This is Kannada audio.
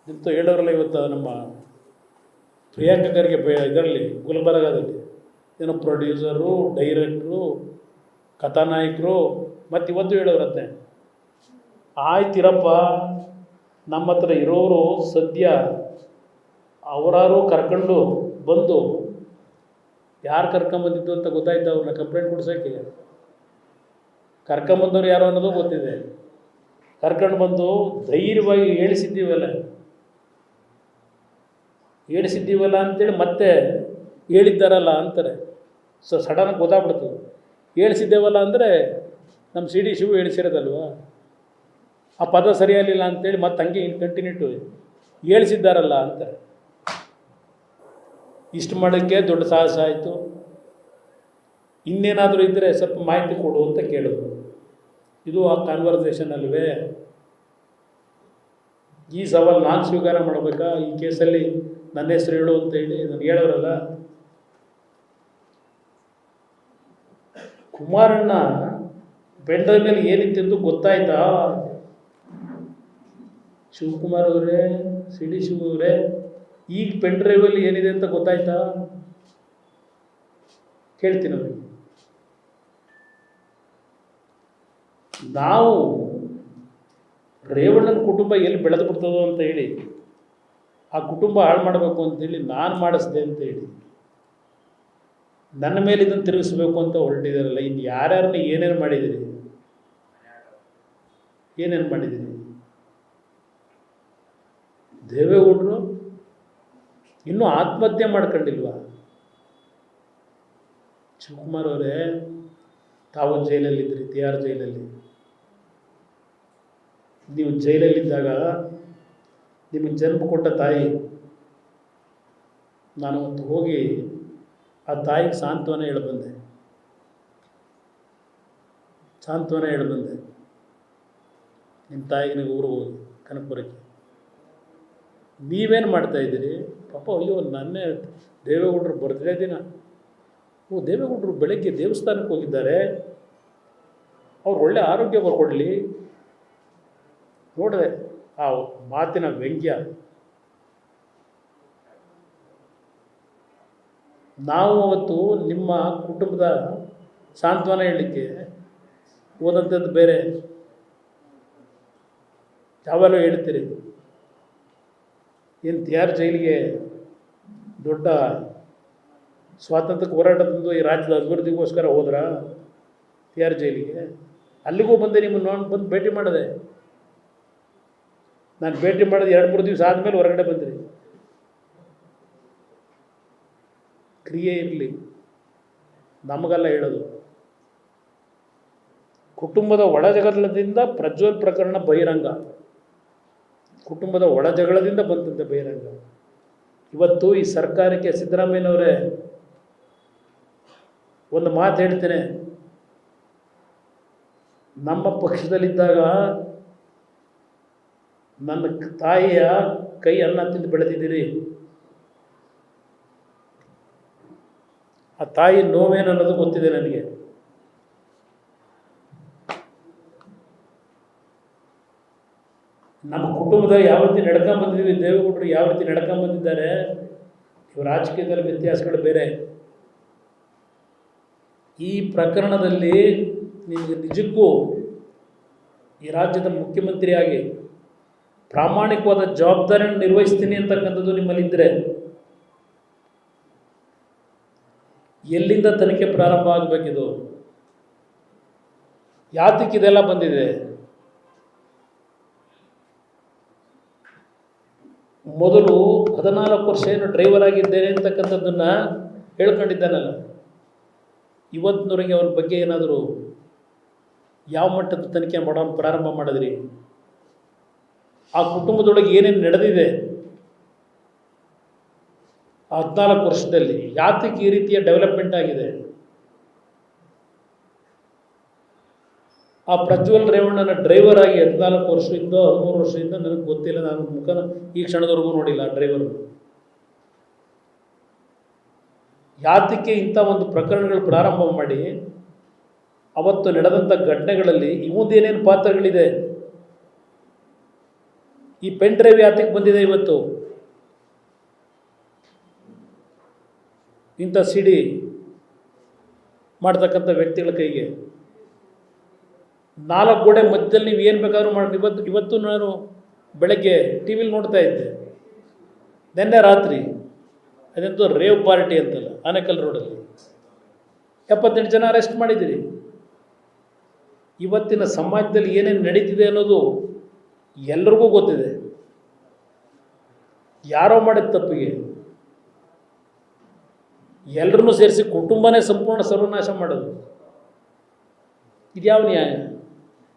ನಿಂತು ಹೇಳೋರಲ್ಲ ಇವತ್ತು ನಮ್ಮ ಪ್ರಿಯಾಂಕಾ ಖರ್ಗೆ ಇದರಲ್ಲಿ ಗುಲ್ಬರ್ಗಾದಲ್ಲಿ ಏನೋ ಪ್ರೊಡ್ಯೂಸರು, ಡೈರೆಕ್ಟ್ರು, ಕಥಾನಾಯಕರು ಮತ್ತು ಇವತ್ತು ಹೇಳೋರತ್ತೆ. ಆಯ್ತಿರಪ್ಪ, ನಮ್ಮ ಹತ್ರ ಇರೋರು ಸದ್ಯ ಅವರಾರು ಕರ್ಕೊಂಡು ಬಂದು ಯಾರು ಕರ್ಕೊಂಬಂದಿದ್ದು ಅಂತ ಗೊತ್ತಾಯ್ತು. ಅವ್ರನ್ನ ಕಂಪ್ಲೇಂಟ್ ಕೊಡ್ಸೋಕ್ಕೆ ಕರ್ಕೊಂಬಂದವ್ರು ಯಾರು ಅನ್ನೋದು ಗೊತ್ತಿದೆ. ಕರ್ಕೊಂಡು ಬಂದು ಧೈರ್ಯವಾಗಿ ಹೇಳಿಸಿದ್ದೀವಲ್ಲ ಅಂತೇಳಿ ಮತ್ತೆ ಹೇಳಿದ್ದಾರಲ್ಲ ಅಂತಾರೆ. ಸಡನ್ನಾಗಿ ಗೊತ್ತಾಗ್ಬಿಡ್ತು. ಹೇಳಿಸಿದ್ದೇವಲ್ಲ ಅಂದರೆ ನಮ್ಮ ಸಿ ಡಿ ಶಿವು ಹೇಳಿಸಿರೋದಲ್ವ, ಆ ಪದ ಸರಿಯಾಗಲಿಲ್ಲ ಅಂತೇಳಿ ಮತ್ತೆ ಹಂಗೆ ಕಂಟಿನ್ಯೂಟು ಹೇಳಿಸಿದ್ದಾರಲ್ಲ ಅಂತಾರೆ. ಇಷ್ಟು ಮಾಡೋಕ್ಕೆ ದೊಡ್ಡ ಸಾಹಸ ಆಯಿತು. ಇನ್ನೇನಾದರೂ ಇದ್ದರೆ ಸ್ವಲ್ಪ ಮಾಹಿತಿ ಕೊಡು ಅಂತ ಕೇಳೋದು. ಇದು ಆ ಕಾನ್ವರ್ಸೇಷನ್ ಅಲ್ವೇ? ಈ ಸವಾಲು ನಾನು ಸ್ವೀಕಾರ ಮಾಡಬೇಕಾ? ಈ ಕೇಸಲ್ಲಿ ನನ್ನ ಹೆಸರು ಹೇಳು ಅಂತ ಹೇಳಿ ನಾನು ಹೇಳೋರಲ್ಲ. ಕುಮಾರಣ್ಣ ಪೆಂಡ್ರೈವ್ ಮೇಲೆ ಏನಿತ್ತೆಂದು ಗೊತ್ತಾಯ್ತಾ? ಶಿವಕುಮಾರ್ ಅವರೇ, ಸಿ ಡಿ ಶಿವ ಅವರೇ, ಈಗ ಪೆಂಡ್ರೈವಲ್ಲಿ ಏನಿದೆ ಅಂತ ಗೊತ್ತಾಯ್ತಾ? ಕೇಳ್ತೀನಿ ಅವ್ರಿಗೆ. ನಾವು ರೇವಣ್ಣನ ಕುಟುಂಬ ಎಲ್ಲಿ ಬೆಳೆದು ಬಿಡ್ತದೋ ಅಂತ ಹೇಳಿ, ಆ ಕುಟುಂಬ ಹಾಳು ಮಾಡಬೇಕು ಅಂತೇಳಿ ನಾನು ಮಾಡಿಸ್ದೆ ಅಂತ ಹೇಳಿ ನನ್ನ ಮೇಲೆ ಇದನ್ನು ತಿರುಗಿಸ್ಬೇಕು ಅಂತ ಹೊರಟಿದ್ದಾರಲ್ಲ. ಇನ್ನು ಯಾರ್ಯಾರನ್ನ ಏನೇನು ಮಾಡಿದ್ದೀರಿ? ದೇವೇಗೌಡರು ಇನ್ನೂ ಆತ್ಮಹತ್ಯೆ ಮಾಡ್ಕೊಂಡಿಲ್ವಾ? ಶಿವಕುಮಾರ್ ಅವರೇ, ತಾವು ಜೈಲಲ್ಲಿದ್ದಿರಿ, ತಿಹಾರ್ ಜೈಲಲ್ಲಿ. ನೀವು ಜೈಲಲ್ಲಿದ್ದಾಗ ನಿಮಗೆ ಜನ್ಮ ಕೊಟ್ಟ ತಾಯಿ, ನಾನು ಅವತ್ತು ಹೋಗಿ ಆ ತಾಯಿಗೆ ಸಾಂತ್ವನ ಹೇಳ್ಬಂದೆ. ನಿಮ್ಮ ತಾಯಿಗೆ ನೀವು ಊರಿಗೆ ಹೋಗಿ ಕನಕಪುರಕ್ಕೆ. ನೀವೇನು ಮಾಡ್ತಾಯಿದ್ದೀರಿ? ಪಾಪ, ಅಯ್ಯೋ, ನನ್ನೇ ದೇವೇಗೌಡರು ಬರ್ತ್ಡೇ ದಿನ. ದೇವೇಗೌಡರು ಬೆಳಗ್ಗೆ ದೇವಸ್ಥಾನಕ್ಕೆ ಹೋಗಿದ್ದಾರೆ, ಅವ್ರು ಒಳ್ಳೆ ಆರೋಗ್ಯ ಬರ್ಕೊಡ್ಲಿ. ನೋಡಿದೆ ಆ ಮಾತಿನ ವ್ಯಂಗ್ಯ. ನಾವು ಅವತ್ತು ನಿಮ್ಮ ಕುಟುಂಬದ ಸಾಂತ್ವನ ಹೇಳಲಿಕ್ಕೆ ಹೋದಂಥದ್ದು ಬೇರೆ. ಯಾವಾಗಲೂ ಹೇಳ್ತೀರಿ, ಏನು ತಿಹಾರ್ ಜೈಲಿಗೆ ದೊಡ್ಡ ಸ್ವಾತಂತ್ರ್ಯ ಹೋರಾಟ ತಂದು ಈ ರಾಜ್ಯದ ಅಭಿವೃದ್ಧಿಗೋಸ್ಕರ ಹೋದ್ರಾ ತಿಹಾರ್ ಜೈಲಿಗೆ? ಅಲ್ಲಿಗೂ ಬಂದೆ, ನಿಮ್ಮನ್ನು ಬಂದು ಭೇಟಿ ಮಾಡಿದೆ. ನಾನು ಭೇಟಿ ಮಾಡಿದ 2-3 ದಿವಸ ಆದಮೇಲೆ ಹೊರಗಡೆ ಬಂದಿರಿ. ಕ್ರಿಯೆ ಇರಲಿ, ನಮಗೆಲ್ಲ ಹೇಳೋದು. ಕುಟುಂಬದ ಒಳಜಗಳದಿಂದ ಪ್ರಜ್ವಲ್ ಪ್ರಕರಣ ಬಹಿರಂಗ, ಕುಟುಂಬದ ಒಳಜಗಳದಿಂದ ಬಂದಂತೆ ಬಹಿರಂಗ. ಇವತ್ತು ಈ ಸರ್ಕಾರಕ್ಕೆ ಸಿದ್ದರಾಮಯ್ಯನವರೇ ಒಂದು ಮಾತು ಹೇಳ್ತೇನೆ. ನಮ್ಮ ಪಕ್ಷದಲ್ಲಿದ್ದಾಗ ನನ್ನ ತಾಯಿಯ ಕೈ ಅನ್ನ ತಿಂದು ಬೆಳೆದಿದ್ದೀರಿ. ಆ ತಾಯಿ ನೋವೇನು ಅನ್ನೋದು ಗೊತ್ತಿದೆ ನನಗೆ. ನಮ್ಮ ಕುಟುಂಬದಲ್ಲಿ ಯಾವ ರೀತಿ ನಡ್ಕೊಂಬಂದಿದ್ದೀವಿ, ದೇವೇಗೌಡರು ಯಾವ ರೀತಿ ನಡ್ಕೊಂಬಂದಿದ್ದಾರೆ, ಇವು ರಾಜಕೀಯದಲ್ಲಿ ವ್ಯತ್ಯಾಸಗಳು ಬೇರೆ. ಈ ಪ್ರಕರಣದಲ್ಲಿ ನಿಮಗೆ ನಿಜಕ್ಕೂ ಈ ರಾಜ್ಯದ ಮುಖ್ಯಮಂತ್ರಿಯಾಗಿ ಪ್ರಾಮಾಣಿಕವಾದ ಜವಾಬ್ದಾರಿಯನ್ನು ನಿರ್ವಹಿಸ್ತೀನಿ ಅಂತಕ್ಕಂಥದ್ದು ನಿಮ್ಮಲ್ಲಿದ್ದರೆ ಎಲ್ಲಿಂದ ತನಿಖೆ ಪ್ರಾರಂಭ ಆಗಬೇಕಿದು? ಯಾತಕ್ಕೆ ಇದೆಲ್ಲ ಬಂದಿದೆ? ಮೊದಲು 14 ವರ್ಷ ಏನು ಡ್ರೈವರ್ ಆಗಿದ್ದೇನೆ ಅಂತಕ್ಕಂಥದ್ದನ್ನು ಹೇಳ್ಕೊಂಡಿದ್ದಾನಲ್ಲ, ಇವತ್ತಿನವರೆಗೆ ಅವನ ಬಗ್ಗೆ ಏನಾದರೂ ಯಾವ ಮಟ್ಟದ ತನಿಖೆ ಪ್ರಾರಂಭ ಮಾಡಿದ್ರಿ? ಆ ಕುಟುಂಬದೊಳಗೆ ಏನೇನು ನಡೆದಿದೆ ಆ 14 ವರ್ಷದಲ್ಲಿ? ಯಾತಕ್ಕೆ ಈ ರೀತಿಯ ಡೆವಲಪ್ಮೆಂಟ್ ಆಗಿದೆ? ಆ ಪ್ರಜ್ವಲ್ ರೇವಣ್ಣನ ಡ್ರೈವರ್ ಆಗಿ 14 ವರ್ಷದಿಂದ 13 ವರ್ಷದಿಂದ ನನಗೆ ಗೊತ್ತಿಲ್ಲ, ನಾನು ಮುಖನ ಈ ಕ್ಷಣದವರೆಗೂ ನೋಡಿಲ್ಲ ಆ ಡ್ರೈವರು. ಯಾತಕ್ಕೆ ಇಂಥ ಒಂದು ಪ್ರಕರಣಗಳು ಪ್ರಾರಂಭ ಮಾಡಿ ಅವತ್ತು ನಡೆದಂಥ ಘಟನೆಗಳಲ್ಲಿ ಇವಂದೇನೇನು ಪಾತ್ರಗಳಿದೆ? ಈ ಪೆನ್ ಡ್ರೈವ್ ಯಾತಕ್ಕೆ ಬಂದಿದೆ ಇವತ್ತು? ಇಂಥ ಸಿಡಿ ಮಾಡ್ತಕ್ಕಂಥ ವ್ಯಕ್ತಿಗಳ ಕೈಗೆ 4 ಗೋಡೆ ಮಧ್ಯದಲ್ಲಿ ನೀವು ಏನು ಬೇಕಾದ್ರೂ ಮಾಡಿ. ಇವತ್ತು ನಾನು ಬೆಳಗ್ಗೆ ಟಿ ವಿಲಿ ನೋಡ್ತಾ ಇದ್ದೆ, ನಿನ್ನೆ ರಾತ್ರಿ ಅದೆಂತೂ ರೇವ್ ಪಾರ್ಟಿ ಅಂತಲ್ಲ ಆನೇಕಲ್ ರೋಡಲ್ಲಿ 78 ಜನ ಅರೆಸ್ಟ್ ಮಾಡಿದ್ದೀರಿ. ಇವತ್ತಿನ ಸಮಾಜದಲ್ಲಿ ಏನೇನು ನಡೀತಿದೆ ಅನ್ನೋದು ಎಲ್ರಿಗೂ ಗೊತ್ತಿದೆ. ಯಾರೋ ಮಾಡಿದ ತಪ್ಪಿಗೆ ಎಲ್ಲರನ್ನೂ ಸೇರಿಸಿ ಕುಟುಂಬನೇ ಸಂಪೂರ್ಣ ಸರ್ವನಾಶ ಮಾಡೋದು, ಇದ್ಯಾವ ನ್ಯಾಯ?